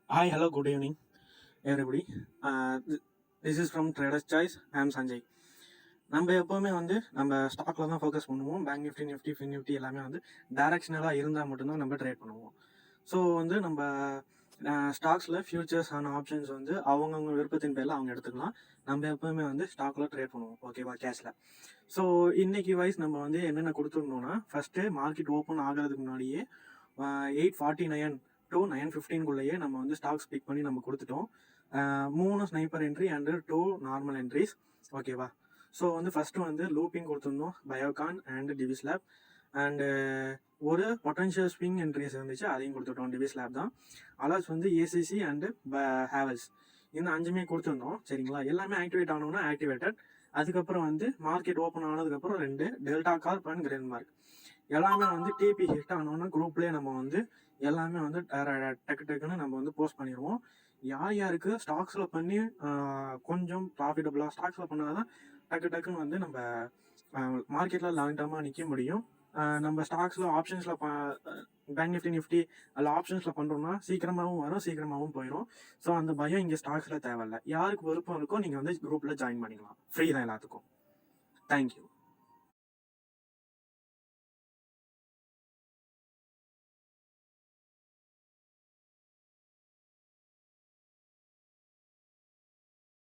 Hi, hello, good evening, everybody. This is from Traders Choice. I am Sanjay. நம்ம எப்போவுமே நம்ம ஸ்டாக்ல தான் focus பண்ணுவோம். Bank Nifty, Nifty, fin Nifty எல்லாமே டைரக்ஷனலாக இருந்தால் மட்டும்தான் நம்ம ட்ரேட் பண்ணுவோம். ஸோ நம்ம ஸ்டாக்ஸில் ஃபியூச்சர்ஸ் ஆன ஆப்ஷன்ஸ் அவங்கவுங்க விருப்பத்தின் பேரில் அவங்க எடுத்துக்கலாம். நம்ம எப்போவுமே ஸ்டாக்ல ட்ரேட் பண்ணுவோம், ஓகேவா, கேஷில். ஸோ இன்னைக்கு வைஸ் நம்ம என்னென்ன கொடுத்துருந்தோம்னா, ஃபஸ்ட்டு மார்க்கெட் ஓப்பன் ஆகிறதுக்கு முன்னாடியே 849 to 915குள்ளேயே நம்ம ஸ்டாக்ஸ் பிக் பண்ணி நம்ம கொடுத்துட்டோம். 3 sniper entry and 2 normal entries, ஓகேவா. ஸோ ஃபஸ்ட்டு லூப்பிங் கொடுத்துருந்தோம், Biocon and Divi's lab. And ஒரு பொட்டன்ஷியல் ஸ்விங் என்ட்ரிஸ் இருந்துச்சு, அதையும் கொடுத்துட்டோம். டிவிஸ் லேப் தான். அலாஸ் ஏசிசி அண்டு ஹேவல்ஸ், இந்த 5மே கொடுத்துருந்தோம், சரிங்களா. எல்லாமே ஆக்டிவேட் ஆனோன்னா ஆக்டிவேட்டட். அதுக்கப்புறம் மார்க்கெட் ஓப்பன் ஆனதுக்கப்புறம் 2 டெல்டா கார்ப் அண்ட் கிரென் மார்க் எல்லாமே டிபி ஹிட் ஆனோன்னா குரூப்லேயே நம்ம எல்லாமே டக்கு டக்குன்னு நம்ம போஸ்ட் பண்ணிடுவோம். யார் யாருக்கு ஸ்டாக்ஸில் பண்ணி கொஞ்சம் ப்ராஃபிட்டபுளாக ஸ்டாக்ஸில் பண்ணாதான் டக்கு டக்குன்னு நம்ம மார்க்கெட்டில் லாங் டர்மாக நிற்க முடியும். நம்ம ஸ்டாக்ஸில் ஆப்ஷன்ஸில் பேங்க் நிஃப்டி நிஃப்டி அதில் ஆப்ஷன்ஸில் பண்ணுறோம்னா சீக்கிரமாகவும் வரும், சீக்கிரமாகவும் போயிடும். ஸோ அந்த பயம் இங்கே ஸ்டாக்ஸில் தேவையில்லை. யாருக்கு விருப்பம் இருக்கோ நீங்கள் குரூப்பில் ஜாயின் பண்ணிக்கலாம். ஃப்ரீ தான் எல்லாத்துக்கும். தேங்க்யூ.